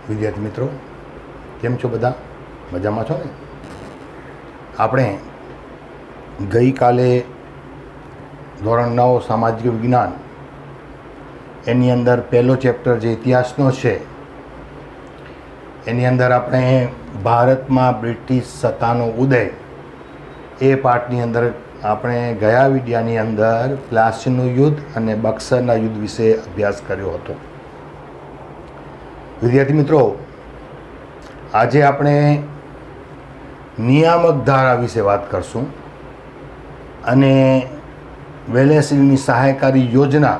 વિદ્યાર્થી મિત્રો, કેમ છો? બધા મજામાં છો ને? આપણે ગઈકાલે ધોરણ 9 સામાજિક વિજ્ઞાન એની અંદર પહેલો ચેપ્ટર જે ઇતિહાસનો છે એની અંદર આપણે ભારતમાં બ્રિટિશ સત્તાનો ઉદય એ પાઠની અંદર આપણે ગયા વિડિયાની અંદર પ્લાસીનું યુદ્ધ અને બક્સરના યુદ્ધ વિશે અભ્યાસ કર્યો હતો. વિદ્યાર્થી મિત્રો, આજે આપણે નિયામક ધારા વિશે વાત કરશું અને વેલેસ્લીની સહાયકારી યોજના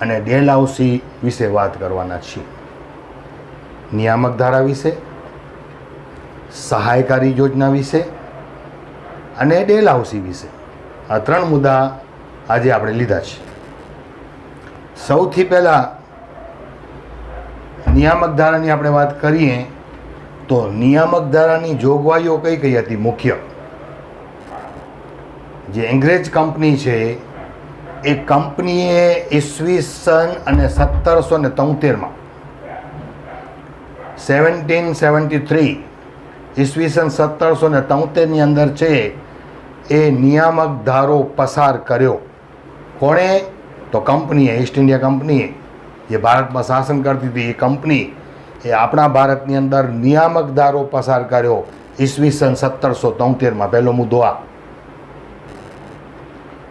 અને ડેલહાઉસી વિશે વાત કરવાના છીએ. નિયામક ધારા વિશે, સહાયકારી યોજના વિશે અને ડેલહાઉસી વિશે, આ ત્રણ મુદ્દા આજે આપણે લીધા છે. સૌથી પહેલાં નિયામક ધારાની આપણે વાત કરીએ તો નિયામક ધારાની જોગવાઈઓ કઈ કઈ હતી? મુખ્ય જે અંગ્રેજ કંપની છે એ કંપનીએ ઈસવીસન અને 1773માં 1773 ઈસવીસન 1773ની અંદર છે એ નિયામક ધારો પસાર કર્યો. કોણે? તો કંપનીએ, ઈસ્ટ ઇન્ડિયા કંપનીએ, જે ભારતમાં શાસન કરતી હતી એ કંપની એ આપણા ભારતની અંદર નિયામક ધારો પસાર કર્યો ઈસવીસન 1773માં. પહેલો મુદ્દો આ.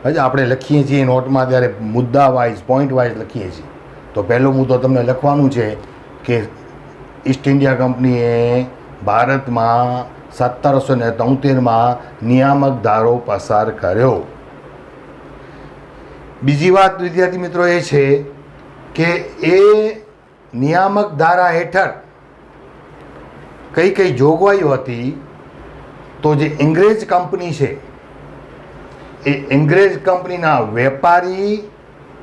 હજી આપણે લખીએ છીએ નોટમાં ત્યારે મુદ્દા વાઇઝ, પોઈન્ટ વાઇઝ લખીએ છીએ. તો પહેલો મુદ્દો તમને લખવાનું છે કે ઈસ્ટ ઇન્ડિયા કંપનીએ ભારતમાં 1773માં નિયામક ધારો પસાર કર્યો. બીજી વાત વિદ્યાર્થી મિત્રો એ છે કે એ નિયામક ધારા હેઠળ કઈ કઈ જોગવાઈઓ હતી? તો જે અંગ્રેજ કંપની છે એ અંગ્રેજ કંપનીના વેપારી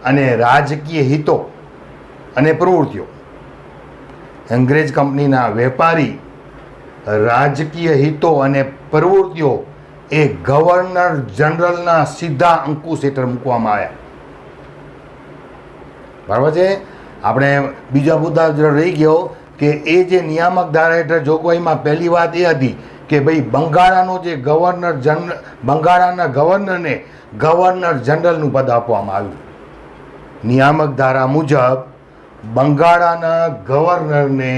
અને રાજકીય હિતો અને પ્રવૃત્તિઓ, અંગ્રેજ કંપનીના વેપારી, રાજકીય હિતો અને પ્રવૃત્તિઓ એ ગવર્નર જનરલના સીધા અંકુશ હેઠળ મૂકવામાં આવ્યા. બરાબર છે? આપણે બીજા મુદ્દા રહી ગયો કે એ જે નિયામક ધારા હેઠળ જોગવાઈમાં પહેલી વાત એ હતી કે ભાઈ બંગાળાનો જે ગવર્નર જનરલ, બંગાળાના ગવર્નરને ગવર્નર જનરલનું પદ આપવામાં આવ્યું. નિયામક ધારા મુજબ બંગાળાના ગવર્નરને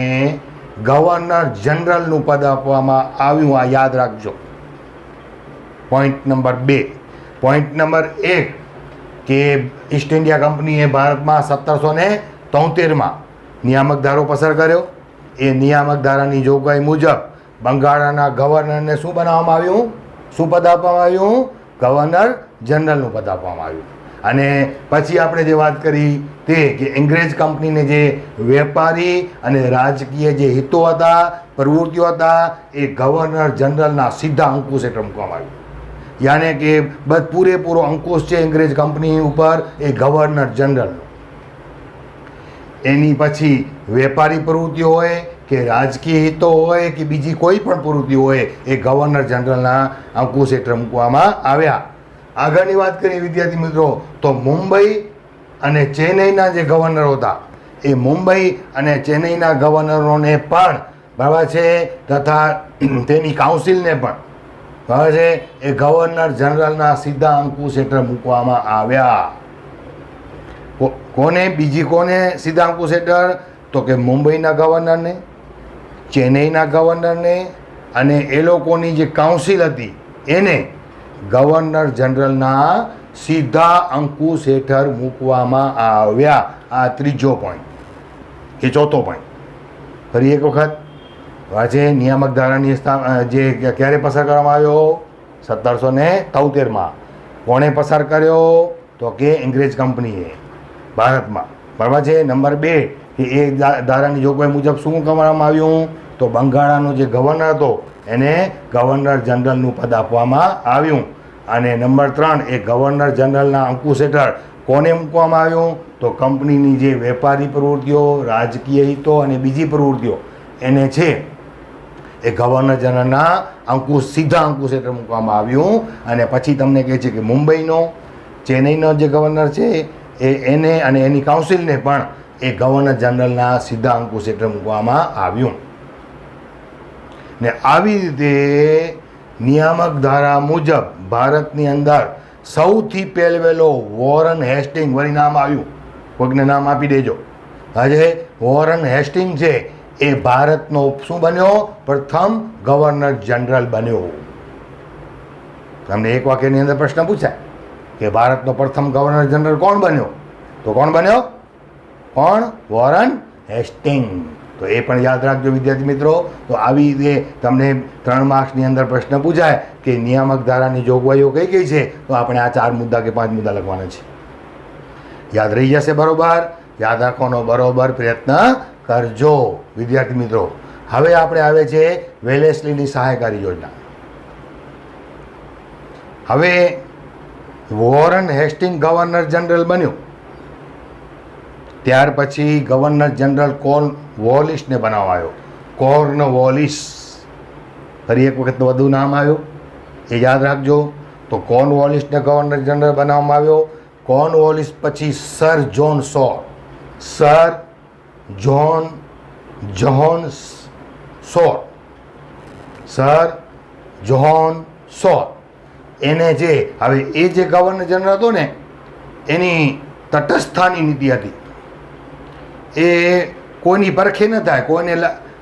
ગવર્નર જનરલનું પદ આપવામાં આવ્યું. આ યાદ રાખજો. Point number 2. પોઈન્ટ નંબર 1 કે ઈસ્ટ ઇન્ડિયા કંપનીએ ભારતમાં 1773માં નિયામક ધારો પસાર કર્યો. એ નિયામક ધારાની જોગવાઈ મુજબ બંગાળાના ગવર્નરને શું બનાવવામાં આવ્યું? શું પદ આપવામાં આવ્યું? ગવર્નર જનરલનું પદ આપવામાં આવ્યું. અને પછી આપણે જે વાત કરી તે કે અંગ્રેજ કંપનીને જે વેપારી અને રાજકીય જે હિતો હતા, પ્રવૃત્તિઓ હતા, એ ગવર્નર જનરલના સીધા અંકુશ હેઠળ મૂકવામાં આવ્યું. યાને કે પૂરેપૂરો અંકુશ છે અંગ્રેજ કંપની ઉપર એ ગવર્નર જનરલનો. એની પછી વેપારી પ્રવૃત્તિઓ હોય કે રાજકીય હિતો હોય કે બીજી કોઈ પણ પ્રવૃત્તિ હોય એ ગવર્નર જનરલના અંકુશ હેઠળ મૂકવામાં આવ્યા. આગળની વાત કરીએ વિદ્યાર્થી મિત્રો તો મુંબઈ અને ચેન્નઈના જે ગવર્નરો હતા એ મુંબઈ અને ચેન્નઈના ગવર્નરોને પણ બરાબર છે, તથા તેની કાઉન્સિલને પણ બરાબર છે એ ગવર્નર જનરલના સીધા અંકુશ હેઠળ મૂકવામાં આવ્યા. કોને? બીજી કોને સીધા અંકુશ હેઠળ? તો કે મુંબઈના ગવર્નરને, ચેન્નઈના ગવર્નરને અને એ લોકોની જે કાઉન્સિલ હતી એને ગવર્નર જનરલના સીધા અંકુશ હેઠળ મૂકવામાં આવ્યા. આ ત્રીજો પોઈન્ટ. એ ચોથો પોઈન્ટ. ફરી એક વખત આજે નિયામક ધારાની જે ક્યારે પસાર કરવામાં આવ્યો? 1773માં. કોણે પસાર કર્યો? તો કે અંગ્રેજ કંપનીએ ભારતમાં. બરાબર છે? નંબર 2 કે એ ધારાની જોગવાઈ મુજબ શું કરવામાં આવ્યું? તો બંગાળાનો જે ગવર્નર હતો એને ગવર્નર જનરલનું પદ આપવામાં આવ્યું. અને નંબર 3 એ ગવર્નર જનરલના અંકુશ હેઠળ કોને મૂકવામાં આવ્યું? તો કંપનીની જે વેપારી પ્રવૃત્તિઓ, રાજકીય હિતો અને બીજી પ્રવૃત્તિઓ એને છે એ ગવર્નર જનરલના સીધા અંકુશ હેઠળ મૂકવામાં આવ્યું. અને પછી તમને કહે છે કે મુંબઈનો, ચેન્નઈનો જે ગવર્નર છે એને અને એની કાઉન્સિલને પણ એ ગવર્નર જનરલના સીધા અંકુશ હેઠળ મૂકવામાં આવ્યું. ને આવી રીતે નિયામક ધારા મુજબ ભારતની અંદર સૌથી પહેલો વોરન હેસ્ટિંગ વળી નામ આવ્યું, કોઈકને નામ આપી દેજો. આજે વોરન હેસ્ટિંગ છે એ ભારતનો શું બન્યો? પ્રથમ ગવર્નર જનરલ બન્યો. તમને એક વાક્યની અંદર પ્રશ્ન પૂછાય કે ભારતનો પ્રથમ ગવર્નર જનરલ કોણ બન્યો? તો કોણ બન્યો? કોણ? Warren Hastings. તો એ પણ યાદ રાખજો વિદ્યાર્થી મિત્રો. તો આવી રીતે તમને 3 માર્ક્સની અંદર પ્રશ્ન પૂછાય કે નિયામક ધારાની જોગવાઈઓ કઈ કઈ છે, તો આપણે આ 4 મુદ્દા કે 5 મુદ્દા લખવાના છે. યાદ રહી જશે બરોબર? યાદ રાખવાનો બરોબર પ્રયત્ન કરજો વિદ્યાર્થી મિત્રો. હવે આપણે આવે છે વેલેસ્લીની સહાયકારી યોજના. હવે વોરન હેસ્ટિંગ ગવર્નર જનરલ બન્યો, ત્યાર પછી ગવર્નર જનરલ કોર્નવોલિસને બનાવવામાં આવ્યો. કોર્નવોલિસ, ફરી એક વખત વધુ નામ આવ્યું, એ યાદ રાખજો. તો કોર્નવોલિસને ગવર્નર જનરલ બનાવવામાં આવ્યો. કોર્નવોલિસ પછી સર જ્હોન સોર, સર જ્હોન સોર, સર જ્હોન સોર એને જે હવે એ જે ગવર્નર જનરલ હતો ને એની તટસ્થતાની નીતિ હતી. એ કોઈની પરખે ન થાય, કોઈને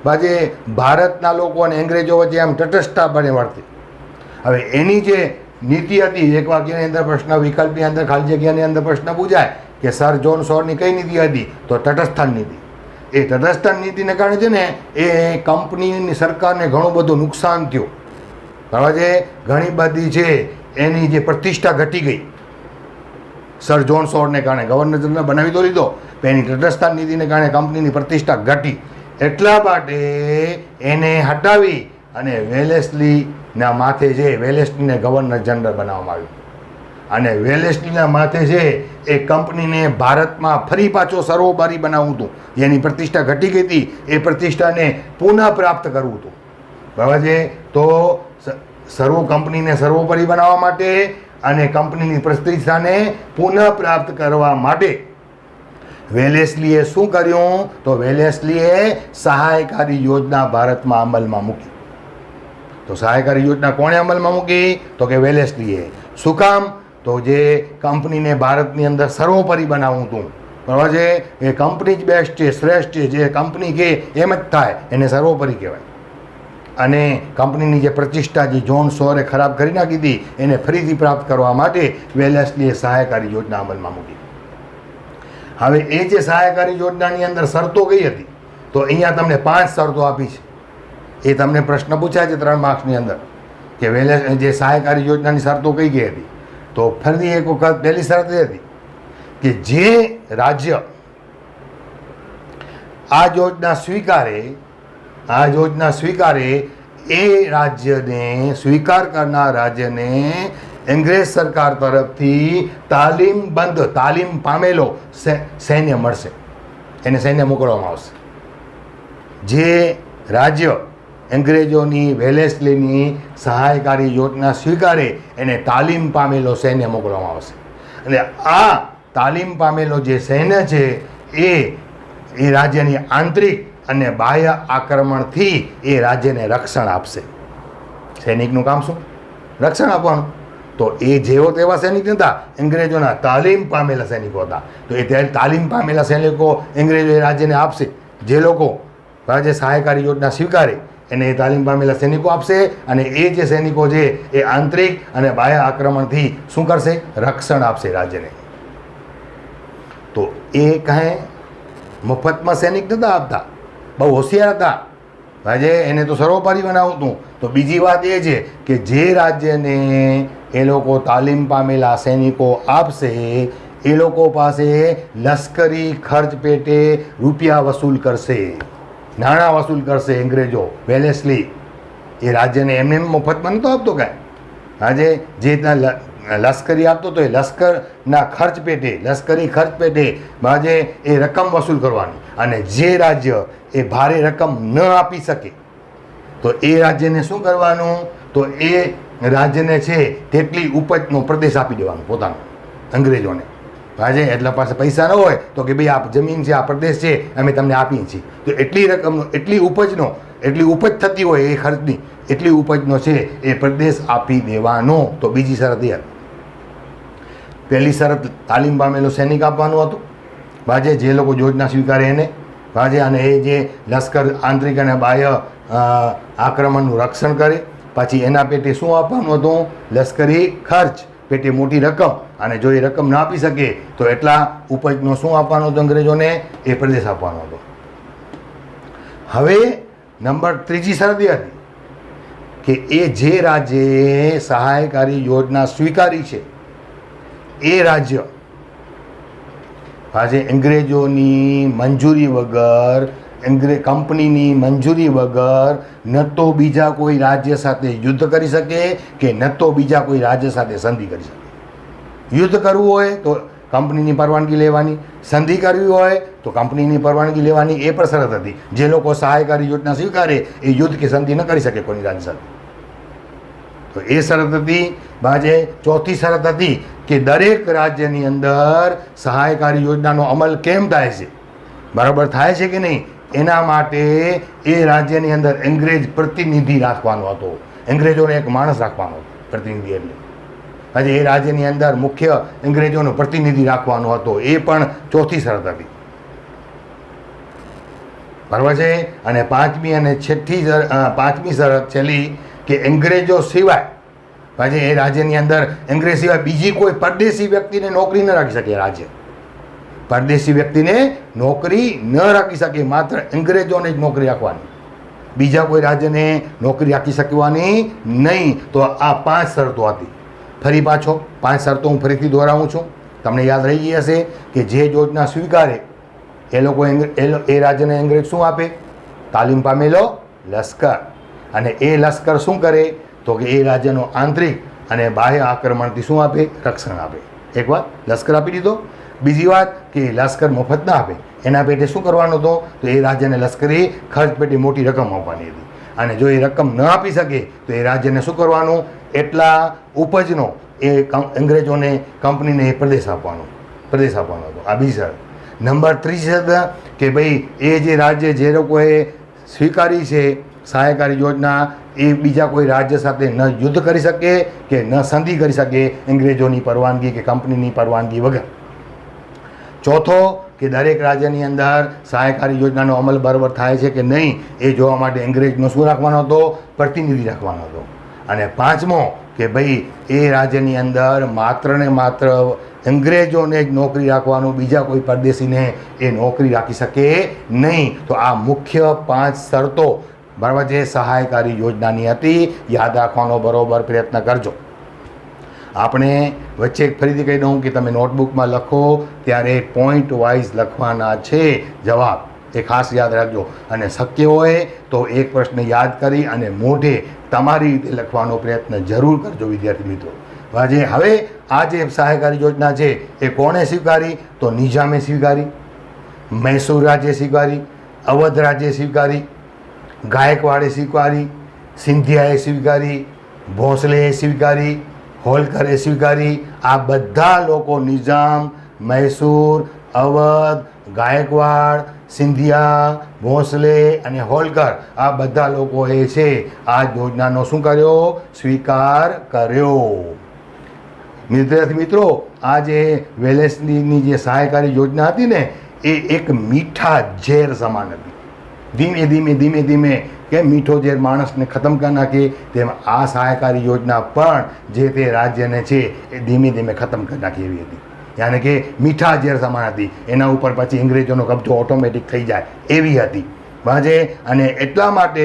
બાજે ભારતના લોકો અને અંગ્રેજો વચ્ચે આમ તટસ્થતા બને વર્તે. હવે એની જે નીતિ હતી, એક વાક્યની અંદર પ્રશ્ન વિકલ્પની અંદર ખાલી જગ્યાની અંદર પ્રશ્ન પૂછાય કે સર જ્હોન સોરની કઈ નીતિ હતી? તો તટસ્થાન નીતિ. એ તટસ્થાન નીતિને કારણે છે ને એ કંપનીની સરકારને ઘણું બધું નુકસાન થયું. હવે જે ઘણી બધી છે એની જે પ્રતિષ્ઠા ઘટી ગઈ સર જ્હોન સોરને કારણે. ગવર્નર જનરલ બનાવી તો લીધો, એની તટસ્થાન નીતિને કારણે કંપનીની પ્રતિષ્ઠા ઘટી. એટલા માટે એને હટાવી અને વેલેસ્લીના માથે છે વેલેસ્લીને ગવર્નર જનરલ બનાવવામાં આવ્યું. અને વેલેસ્લીના માથે છે એ કંપનીને ભારતમાં ફરી પાછો સર્વોપરી બનાવવું હતું. જેની પ્રતિષ્ઠા ઘટી ગઈ હતી એ પ્રતિષ્ઠાને પુનઃ પ્રાપ્ત કરવું હતું. બરાબર છે? તો કંપનીને સર્વોપરી બનાવવા માટે અને કંપનીની પ્રતિષ્ઠાને પુનઃ પ્રાપ્ત કરવા માટે વેલેસ્લીએ શું કર્યું? તો વેલેસ્લીએ સહાયકારી યોજના ભારતમાં અમલમાં મૂકી. તો સહાયકારી યોજના કોણે અમલમાં મૂકી? તો કે વેલેસ્લીએ. શું કામ? તો જે કંપનીને ભારતની અંદર સર્વોપરી બનાવવું હતું. બરાબર છે? એ કંપની જ બેસ્ટ છે, શ્રેષ્ઠ છે, જે કંપની કે એમ જ થાય એને સર્વોપરી કહેવાય. અને કંપનીની જે પ્રતિષ્ઠા જે જ્હોન સોરે ખરાબ કરી નાખી હતી એને ફરીથી પ્રાપ્ત કરવા માટે વેલેસ્લીએ સહાયકારી યોજના અમલમાં મૂકી. હવે એ જે સહાયકારી યોજનાની અંદર શરતો કઈ હતી? તો અહીંયા તમને 5 શરતો આપી છે. એ તમને પ્રશ્ન પૂછાય છે 3 માર્ક્સની અંદર કે જે સહાયકારી યોજનાની શરતો કઈ કઈ હતી? તો ફરી એક વખત પહેલી શરત એ હતી કે જે રાજ્ય આ યોજના સ્વીકારે એ રાજ્યને સ્વીકાર કરનાર રાજ્યને અંગ્રેજ સરકાર તરફથી તાલીમ પામેલો સૈન્ય મળશે, એને સૈન્ય મોકલવામાં આવશે. જે રાજ્ય અંગ્રેજોની વેલેસ્લીની સહાયકારી યોજના સ્વીકારે એને તાલીમ પામેલો સૈન્ય મોકલવામાં આવશે. અને આ તાલીમ પામેલો જે સૈન્ય છે એ રાજ્યની આંતરિક અને બાહ્ય આક્રમણથી એ રાજ્યને રક્ષણ આપશે. સૈનિકનું કામ શું? રક્ષણ આપવાનું. તો એ જેવો તેવા સૈનિક નહોતા, અંગ્રેજોના તાલીમ પામેલા સૈનિકો હતા. તો એ તાલીમ પામેલા સૈનિકો અંગ્રેજો એ રાજ્યને આપશે. જે લોકો રાજ્ય સહાયકારી યોજના સ્વીકારે એને એ તાલીમ પામેલા સૈનિકો આપશે. અને એ જે સૈનિકો છે એ આંતરિક અને બાહ્ય આક્રમણથી શું કરશે? રક્ષણ આપશે રાજ્યને. તો એ કાંઈ મફતમાં સૈનિક નહોતા આપતા, બહુ હોશિયાર હતા. રાજે એને તો સર્વોપરી બનાવતું. તો બીજી વાત એ છે કે જે રાજ્યને એ લોકો તાલીમ પામેલા સૈનિકો આપશે એ લોકો પાસે લશ્કરી ખર્ચ પેટે રૂપિયા વસૂલ કરશે, નાણાં વસૂલ કરશે અંગ્રેજો. વેલેસ્લી એ રાજ્યને એમને મફતમાં નહોતો આપતો કાંઈ. આજે જે લશ્કરી આપતો તો એ લશ્કરના લશ્કરી ખર્ચ પેટે આજે એ રકમ વસૂલ કરવાની. અને જે રાજ્ય એ ભારે રકમ ન આપી શકે તો એ રાજ્યને શું કરવાનું? તો એ રાજ્યને છે તેટલી ઉપજનો પ્રદેશ આપી દેવાનો પોતાનો અંગ્રેજોને. આજે એટલા પાસે પૈસા ન હોય તો કે ભાઈ આ જમીન છે, આ પ્રદેશ છે, અમે તમને આપીએ છીએ, તો એટલી રકમનો, એટલી ઉપજ થતી હોય એ ખર્ચની, એટલી ઉપજનો છે એ પ્રદેશ આપી દેવાનો. તો બીજી શરત એ હતી. પહેલી શરત તાલીમ પામેલો સૈનિક આપવાનું હતું ભાજે, જે લોકો યોજના સ્વીકારે એને ભાજે, અને એ જે લશ્કર આંતરિક અને બાહ્ય આક્રમણનું રક્ષણ કરે. પછી એના પેટે શું આપવાનું હતું? લશ્કરી ખર્ચ પેટે મોટી રકમ, અને જો એ રકમ ના આપી શકે તો એટલા ઉપજનો શું આપવાનો હતો અંગ્રેજોને? એ પ્રદેશ આપવાનો હતો. હવે ત્રીજી શરત એ હતી કે એ જે રાજ્યે સહાયકારી યોજના સ્વીકારી છે એ રાજ્ય આજે અંગ્રેજોની મંજૂરી વગર, કંપનીની મંજૂરી વગર ન તો બીજા કોઈ રાજ્ય સાથે યુદ્ધ કરી શકે કે ન તો બીજા કોઈ રાજ્ય સાથે સંધિ કરી શકે. યુદ્ધ કરવું હોય તો કંપનીની પરવાનગી લેવાની, સંધિ કરવી હોય તો કંપનીની પરવાનગી લેવાની, એ પણ શરત હતી. જે લોકો સહાયકારી યોજના સ્વીકારે એ યુદ્ધ કે સંધિ ન કરી શકે કોઈની રાજ્ય સાથે. તો એ શરત હતી. બાજે ચોથી શરત હતી કે દરેક રાજ્યની અંદર સહાયકારી યોજનાનો અમલ કેમ થાય છે, બરાબર થાય છે કે નહીં, એના માટે એ રાજ્યની અંદર અંગ્રેજ પ્રતિનિધિ રાખવાનો હતો. અંગ્રેજોને એક માણસ રાખવાનો હતો, પ્રતિનિધિ. એટલે આજે એ રાજ્યની અંદર મુખ્ય અંગ્રેજોનો પ્રતિનિધિ રાખવાનો હતો. એ પણ ચોથી શરત હતી, બરાબર છે. અને પાંચમી શરત છેલ્લી કે અંગ્રેજો સિવાય આજે એ રાજ્યની અંદર અંગ્રેજ સિવાય બીજી કોઈ પરદેશી વ્યક્તિને નોકરી ન રાખી શકે. રાજ્ય પરદેશી વ્યક્તિને નોકરી ન રાખી શકે, માત્ર અંગ્રેજોને જ નોકરી રાખવાની, બીજા કોઈ રાજ્યને નોકરી રાખી શકવાની નહીં. તો આ 5 શરતો હતી. ફરી પાછો 5 શરતો હું ફરીથી દોહરાવું છું, તમને યાદ રહી ગઈ હશે કે જે યોજના સ્વીકારે એ લોકો એ રાજ્યને અંગ્રેજ શું આપે? તાલીમ પામેલો લશ્કર. અને એ લશ્કર શું કરે? તો કે એ રાજ્યનો આંતરિક અને બાહ્ય આક્રમણથી શું આપે? રક્ષણ આપે. એક વાત લશ્કર આપી દીધો. બીજી વાત કે લશ્કર મફત ના આપે, એના પેટે શું કરવાનું હતું? તો એ રાજ્યને લશ્કરી ખર્ચ પેટે મોટી રકમ આપવાની હતી. અને જો એ રકમ ન આપી શકે તો એ રાજ્યને શું કરવાનું? એટલા ઉપજનો એ અંગ્રેજોને, કંપનીને એ પ્રદેશ આપવાનો હતો. આ બીજી શરત. નંબર 3 શરત કે ભાઈ એ જે રાજ્ય જે લોકોએ સ્વીકારી છે સહાયકારી યોજના, એ બીજા કોઈ રાજ્ય સાથે ન યુદ્ધ કરી શકે કે ન સંધિ કરી શકે અંગ્રેજોની પરવાનગી કે કંપનીની પરવાનગી વગર. ચોથો કે દરેક રાજ્યની અંદર સહાયકારી યોજનાનો અમલ બરાબર થાય છે કે નહીં એ જોવા માટે અંગ્રેજનો શું રાખવાનો હતો? પ્રતિનિધિ રાખવાનો હતો. અને પાંચમો કે ભાઈ એ રાજ્યની અંદર માત્ર ને માત્ર અંગ્રેજોને જ નોકરી રાખવાનું, બીજા કોઈ પરદેશીને એ નોકરી રાખી શકે નહીં. તો આ મુખ્ય 5 શરતો બરાબર જે સહાયકારી યોજનાની હતી, યાદ રાખવાનો બરાબર પ્રયત્ન કરજો. આપણે વચ્ચે ફરીથી કહી દઉં કે તમે નોટબુકમાં લખો ત્યારે પોઈન્ટ વાઇઝ લખવાના છે જવાબ, એ ખાસ યાદ રાખજો. અને શક્ય હોય તો એક પ્રશ્ન યાદ કરી અને મોઢે તમારી રીતે લખવાનો પ્રયત્ન જરૂર કરજો વિદ્યાર્થી મિત્રો. હવે આ જે સહાયકારી યોજના છે એ કોણે સ્વીકારી? તો નિઝામે સ્વીકારી, મૈસૂર રાજ્ય સ્વીકારી, અવધ રાજ્ય સ્વીકારી, ગાયકવાડે સ્વીકારી, સિંધિયાએ સ્વીકારી, ભોંસલેએ સ્વીકારી, હોલકરે સ્વીકારી. આ બધા લોકો નિઝામ, મૈસૂર, અવધ, ગાયકવાડ, સિંધિયા, ભોંસલે અને હોલકર, આ બધા લોકોએ છે આ યોજનાનો શું કર્યો? સ્વીકાર કર્યો. વિદ્યાર્થી મિત્રો, આ જે વેલેસ્લીની જે સહાયકારી યોજના હતી ને એ એક મીઠા ઝેર સમાન હતી. ધીમે ધીમે કે મીઠો ઝેર માણસને ખતમ કરી નાખે તેમ આ સહાયકારી યોજના પણ જે તે રાજ્યને છે એ ધીમે ધીમે ખતમ કરી નાખી એવી હતી. યાની કે મીઠા ઝેર સમાન હતી. એના ઉપર પછી અંગ્રેજોનો કબજો ઓટોમેટિક થઈ જાય એવી હતી. બાજે અને એટલા માટે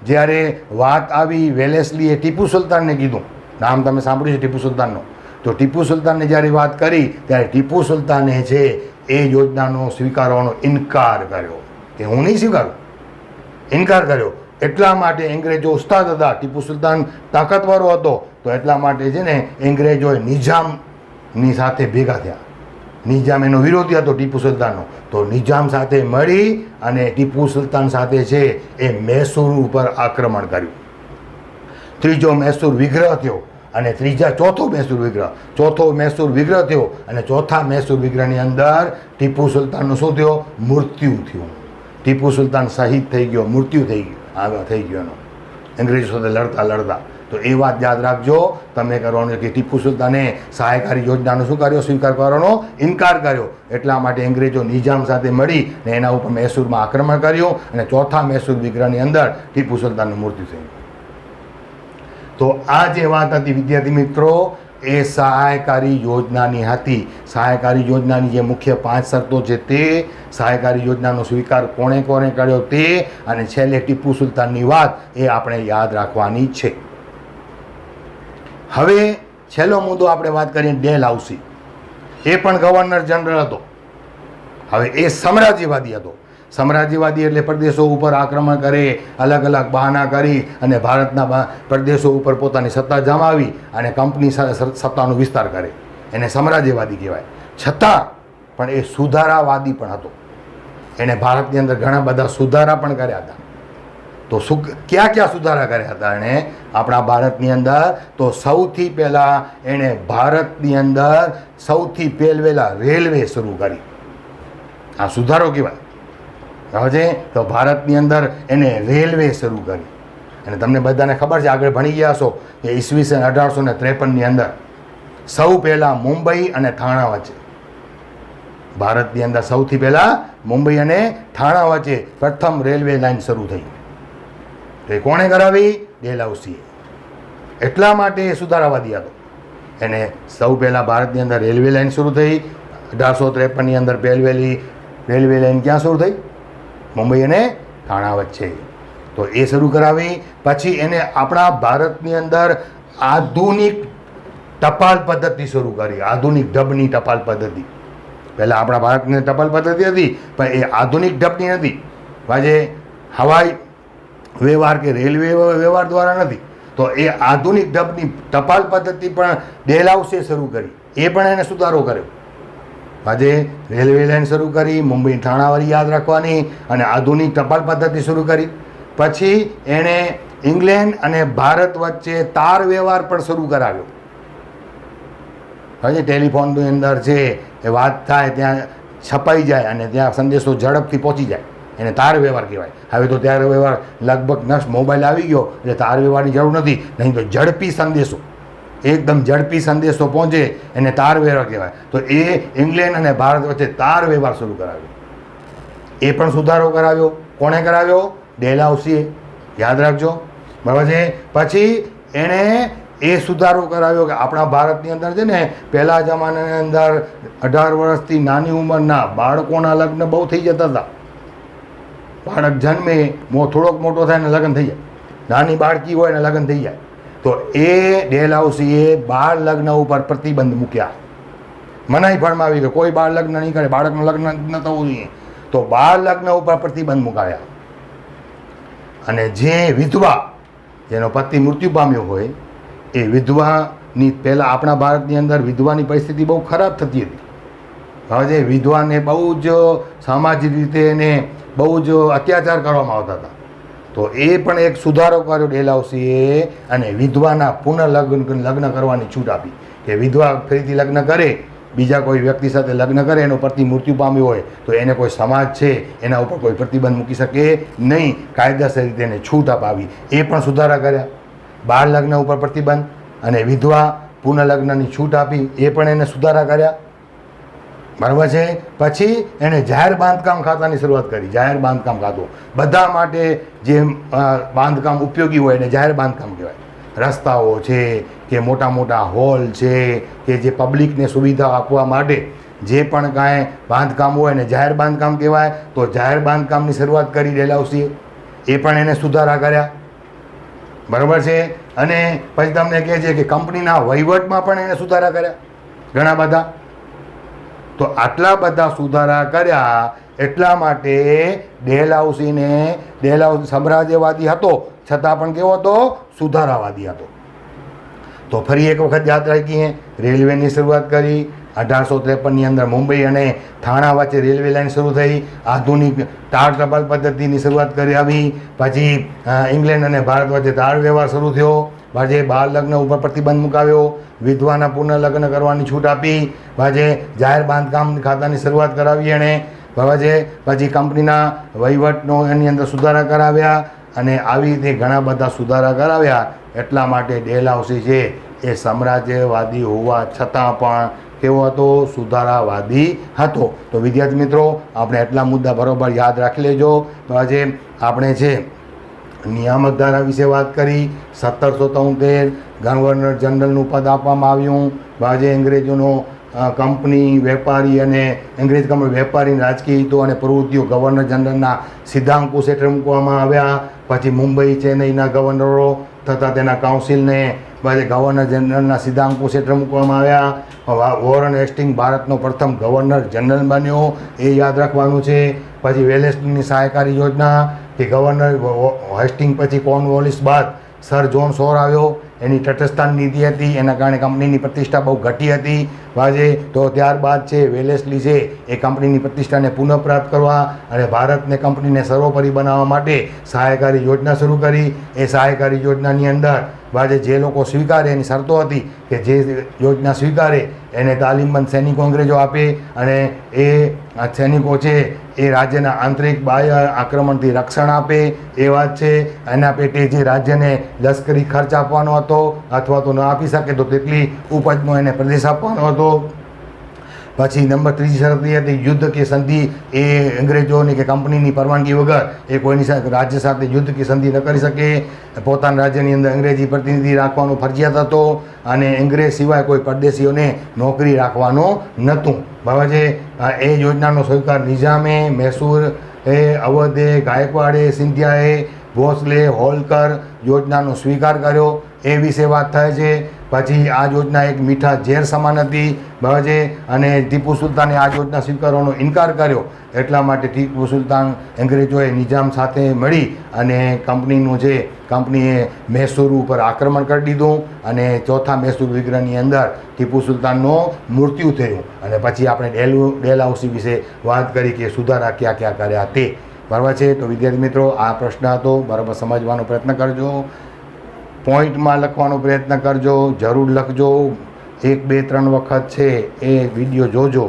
જ્યારે વાત આવી વેલેસ્લીએ ટીપુ સુલતાનને કીધું, નામ તમે સાંભળ્યું છે ટીપુ સુલતાનનો, તો ટીપુ સુલતાનને જ્યારે વાત કરી ત્યારે ટીપુ સુલતાને છે એ યોજનાનો સ્વીકારવાનો ઇનકાર કર્યો કે હું નહીં સ્વીકારું, ઇનકાર કર્યો. એટલા માટે અંગ્રેજો ઉસ્તાદ હતા, ટીપુ સુલતાન તાકાતવારો હતો, તો એટલા માટે છે ને અંગ્રેજોએ નિઝામની સાથે ભેગા થયા. નિઝામ એનો વિરોધી હતો ટીપુ સુલતાનનો, તો નિઝામ સાથે મળી અને ટીપુ સુલતાન સાથે છે એ મૈસૂર ઉપર આક્રમણ કર્યું. ત્રીજો મૈસૂર વિગ્રહ થયો અને ચોથો મૈસૂર વિગ્રહ થયો અને ચોથા મૈસૂર વિગ્રહની અંદર ટીપુ સુલતાનનું શું થયું? મૃત્યુ થયું. ટીપુ સુલતાન શહીદ થઈ ગયો, મૃત્યુ થઈ ગયો એનો અંગ્રેજો સાથે લડતા. તો એ વાત યાદ રાખજો. તમે કરવાનું કે ટીપુ સુલતાને સહાયકારી યોજનાનો શું કર્યો? સ્વીકાર કરવાનો ઇનકાર કર્યો. એટલા માટે અંગ્રેજો નિજામ સાથે મળી ને એના ઉપર મૈસૂરમાં આક્રમણ કર્યું અને ચોથા મૈસૂર વિગ્રહની અંદર ટીપુ સુલતાનનું મૃત્યુ થયું. તો આ જે વાત હતી વિદ્યાર્થી મિત્રો, એ સહાયકારી યોજનાની હતી. સહાયકારી યોજનાની જે મુખ્ય 5 શરતો છે તે, સહાયકારી યોજનાનો સ્વીકાર કોણે કર્યો તે, અને છેલ્લે ટીપુ સુલતાનની વાત એ આપણે યાદ રાખવાની છે. હવે છેલ્લો મુદ્દો આપણે વાત કરીએ ડેલહાઉસી. એ પણ ગવર્નર જનરલ હતો. હવે એ સામ્રાજ્યવાદી હતો. સામ્રાજ્યવાદી એટલે પ્રદેશો ઉપર આક્રમણ કરે, અલગ અલગ બહાના કરી અને ભારતના પ્રદેશો ઉપર પોતાની સત્તા જમાવી અને કંપની સત્તાનો વિસ્તાર કરે. એને સામ્રાજ્યવાદી કહેવાય. છતાં પણ એ સુધારાવાદી પણ હતો. એણે ભારતની અંદર ઘણા બધા સુધારા પણ કર્યા હતા. તો ક્યાં સુધારા કર્યા હતા એણે આપણા ભારતની અંદર? તો સૌથી પહેલાં એણે ભારતની અંદર સૌથી પહેલા રેલવે શરૂ કરી. આ સુધારો કહેવાય. હવે તો ભારતની અંદર એને રેલવે શરૂ કરી. અને તમને બધાને ખબર છે, આગળ ભણી ગયા હશો કે ઈસવીસન 1853ની અંદર સૌ પહેલાં મુંબઈ અને થાણા વચ્ચે, ભારતની અંદર સૌથી પહેલાં મુંબઈ અને થાણા વચ્ચે પ્રથમ રેલવે લાઇન શરૂ થઈ. તો એ કોણે કરાવી? ડેલહાઉસીએ. એટલા માટે એ સુધારાવાદી હતો. એને સૌ પહેલાં ભારતની અંદર રેલવે લાઇન શરૂ થઈ. 1853ની અંદર રેલવે લાઇન ક્યાં શરૂ થઈ? મુંબઈ અને થાણા વચ્ચે. તો એ શરૂ કરાવી. પછી એને આપણા ભારતની અંદર આધુનિક ટપાલ પદ્ધતિ શરૂ કરી. આધુનિક ઢબની ટપાલ પદ્ધતિ. પહેલાં આપણા ભારતની ટપાલ પદ્ધતિ હતી, પણ એ આધુનિક ઢબની નથી. આજે હવાઈ વ્યવહાર કે રેલવે વ્યવહાર દ્વારા નથી. તો એ આધુનિક ઢબની ટપાલ પદ્ધતિ પણ ડેલહાઉસીએ શરૂ કરી. એ પણ એને સુધારો કર્યો. આજે રેલવે લાઇન શરૂ કરી, મુંબઈ થાણાવાળી યાદ રાખવાની, અને આધુનિક ટપાલ પદ્ધતિ શરૂ કરી. પછી એણે ઇંગ્લેન્ડ અને ભારત વચ્ચે તાર વ્યવહાર પણ શરૂ કરાવ્યો. હજી ટેલિફોનની અંદર છે એ વાત થાય ત્યાં છપાઈ જાય અને ત્યાં સંદેશો ઝડપથી પહોંચી જાય, એને તાર વ્યવહાર કહેવાય. હવે તો તાર વ્યવહાર લગભગ મોબાઈલ આવી ગયો એટલે તાર વ્યવહારની જરૂર નથી. નહીં તો ઝડપી સંદેશો, એકદમ ઝડપી સંદેશો પહોંચે એને તાર વ્યવહાર કહેવાય. તો એ ઇંગ્લેન્ડ અને ભારત વચ્ચે તાર વ્યવહાર શરૂ કરાવ્યો. એ પણ સુધારો કરાવ્યો. કોણે કરાવ્યો? ડેલહાઉસીએ. યાદ રાખજો, બરાબર છે. પછી એણે એ સુધારો કરાવ્યો કે આપણા ભારતની અંદર છે ને પહેલા જમાનાની અંદર 18 વર્ષથી નાની ઉંમરના બાળકોના લગ્ન બહુ થઈ જતા હતા. બાળક જન્મે થોડોક મોટો થાય ને લગ્ન થઈ જાય. નાની બાળકી હોય ને લગ્ન થઈ જાય. તો એ ડેલહાઉસીએ બાળ લગ્ન ઉપર પ્રતિબંધ મૂક્યા. મનાઈ ફરમાવી કે કોઈ બાળ લગ્ન નહીં કરે, બાળકનું લગ્ન ન થવું જોઈએ. તો બાળ લગ્ન ઉપર પ્રતિબંધ મુકાયા. અને જે વિધવા, જેનો પતિ મૃત્યુ પામ્યો હોય, એ વિધવાની પહેલાં આપણા ભારતની અંદર વિધવાની પરિસ્થિતિ બહુ ખરાબ થતી હતી. હવે જે વિધવાને બહુ જ સામાજિક રીતે એને બહુ જ અત્યાચાર કરવામાં આવતા હતા. તો એ પણ એક સુધારો કર્યો ડેલહાઉસીએ અને વિધવાના લગ્ન કરવાની છૂટ આપી કે વિધવા ફરીથી લગ્ન કરે, બીજા કોઈ વ્યક્તિ સાથે લગ્ન કરે, એનો પતિ મૃત્યુ પામ્યો હોય તો એને કોઈ સમાજ છે એના ઉપર કોઈ પ્રતિબંધ મૂકી શકે નહીં. કાયદેસર રીતે એને છૂટ અપાવી. એ પણ સુધારા કર્યા. બાળ લગ્ન ઉપર પ્રતિબંધ અને વિધવા પુનઃલગ્નની છૂટ આપી, એ પણ એને સુધારા કર્યા. બરાબર છે. પછી એણે જાહેર બાંધકામ ખાતાની શરૂઆત કરી. જાહેર બાંધકામ ખાતું બધા માટે જે બાંધકામ ઉપયોગી હોય એને જાહેર બાંધકામ કહેવાય. રસ્તાઓ છે કે મોટા મોટા હોલ છે કે જે પબ્લિકને સુવિધા આપવા માટે જે પણ કાંઈ બાંધકામ હોય એને જાહેર બાંધકામ કહેવાય. તો જાહેર બાંધકામની શરૂઆત કરી ડેલહાઉસીએ. એ પણ એને સુધારા કર્યા. બરાબર છે. અને પછી તમને કહે છે કે કંપનીના વહીવટમાં પણ એને સુધારા કર્યા ઘણા બધા. તો આટલા બધા સુધારા કર્યા એટલા માટે ડેલહાઉસી સામ્રાજ્યવાદી હતો, છતાં પણ કેવો હતો? સુધારાવાદી હતો. તો ફરી એક વખત યાદ રાખીએ, રેલવેની શરૂઆત કરી. 1853ની અંદર મુંબઈ અને થાણા વચ્ચે રેલવે લાઇન શરૂ થઈ. આધુનિક તાર ટપાલ પદ્ધતિની શરૂઆત કરી આવી. પછી ઇંગ્લેન્ડ અને ભારત વચ્ચે તાર વ્યવહાર શરૂ થયો. ભાજે બાળ લગ્ન ઉપર પ્રતિબંધ મુકાવ્યો, વિધવાના પુનઃલગ્ન કરવાની છૂટ આપી, ભાજે જાહેર બાંધકામ ખાતાની શરૂઆત કરાવી એણે, ભાજે પછી કંપનીના વહીવટનો એની અંદર સુધારા કરાવ્યા અને આવી રીતે ઘણા બધા સુધારા કરાવ્યા. એટલા માટે ડેલહાઉસી છે એ સામ્રાજ્યવાદી હોવા છતાં પણ કેવો હતો? સુધારાવાદી હતો. તો વિદ્યાર્થી મિત્રો, આપણે એટલા મુદ્દા બરાબર યાદ રાખી લેજો. તો આજે આપણે છે નિયામક ધારા વિશે વાત કરી. 1773 ગવર્નર જનરલનું પદ આપવામાં આવ્યું. આજે અંગ્રેજોનો કંપની વેપારી અને અંગ્રેજ કંપની વેપારી રાજકીય હિતો અને પ્રવૃત્તિઓ ગવર્નર જનરલના સિદ્ધાંકો હેઠળ મૂકવામાં આવ્યા. પછી મુંબઈ ચેન્નઈના ગવર્નરો તથા તેના કાઉન્સિલને પછી ગવર્નર જનરલના સિદ્ધાંકો હેઠળ મૂકવામાં આવ્યા. વોરન હેસ્ટિંગ ભારતનો પ્રથમ ગવર્નર જનરલ બન્યો, એ યાદ રાખવાનું છે. પછી વેલેસ્લીની સહાયકારી યોજના કે ગવર્નર હેસ્ટિંગ પછી કોર્નવોલિસ બાદ સર જોન શોર આવ્યો, એની તટસ્થાન નીતિ હતી, એના કારણે કંપનીની પ્રતિષ્ઠા બહુ ઘટી હતી. વાજે તો ત્યારબાદ છે વેલેસ્લી છે એ કંપનીની પ્રતિષ્ઠાને પુનઃપ્રાપ્ત કરવા અને ભારતને કંપનીને સર્વોપરી બનાવવા માટે સહાયકારી યોજના શરૂ કરી. એ સહાયકારી યોજનાની અંદર વાજે જે લોકો સ્વીકારે એની શરતો હતી કે જે યોજના સ્વીકારે એને તાલીમબંધ સૈનિકો અંગ્રેજો આપે અને એ સૈનિકો છે એ રાજ્યના આંતરિક બાહ્ય આક્રમણથી રક્ષણ આપે, એ વાત છે. એના પેટે જે રાજ્યને લશ્કરી ખર્ચ આપવાનો હતો અથવા તો ન આપી શકે તો તેટલી ઉપજનો એને પ્રદેશ આપવાનો હતો. પછી નંબર 3 શરત એ હતી યુદ્ધ કે સંધિ એ અંગ્રેજોની કે કંપનીની પરવાનગી વગર એ કોઈની સાથે રાજ્ય સાથે યુદ્ધ કે સંધિ ન કરી શકે. પોતાના રાજ્યની અંદર અંગ્રેજી પ્રતિનિધિ રાખવાનો ફરજિયાત હતો અને અંગ્રેજ સિવાય કોઈ પરદેશીઓને નોકરી રાખવાનો નહોતું. બાબાજે એ યોજનાનો સ્વીકાર નિઝામે, મૈસૂર અવધે, ગાયકવાડે, સિંધિયાએ, ભોસલે, હોલકર યોજનાનો સ્વીકાર કર્યો, એ વિશે વાત થાય છે. પછી આ યોજના એક મીઠા ઝેર સમાન હતી બાબાજે અને ટીપુ સુલતાને આ યોજના સ્વીકારવાનો ઇનકાર કર્યો. એટલા માટે ટીપુ સુલતાન અંગ્રેજોએ નિઝામ સાથે મળી અને કંપનીનું જે કંપનીએ મૈસૂર ઉપર આક્રમણ કરી દીધું અને ચોથા મૈસૂર વિગ્રહની અંદર ટીપુ સુલતાનનું મૃત્યુ થયું. અને પછી આપણે ડેલહાઉસી વિશે વાત કરી કે સુધારા ક્યાં ક્યાં કર્યા તે બરાબર છે. તો વિદ્યાર્થી મિત્રો, આ પ્રશ્ન હતો, બરાબર સમજવાનો પ્રયત્ન કરજો, પોઈન્ટમાં લખવાનો પ્રયત્ન કરજો, જરૂર લખજો. 1 2 3 વખત છે એ વિડીયો જોજો,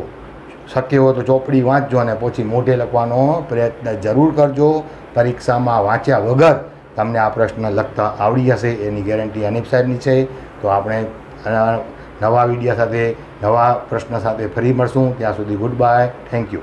શક્ય હોય તો ચોપડી વાંચજો અને પછી મોઢે લખવાનો પ્રયત્ન જરૂર કરજો. પરીક્ષામાં વાંચ્યા વગર તમને આ પ્રશ્ન લખતા આવડી જશે એની ગેરંટી અનિપ સાહેબની છે. તો આપણે નવા વિડીયો સાથે નવા પ્રશ્ન સાથે ફરી મળશું. ત્યાં સુધી ગુડ બાય, થેન્ક યુ.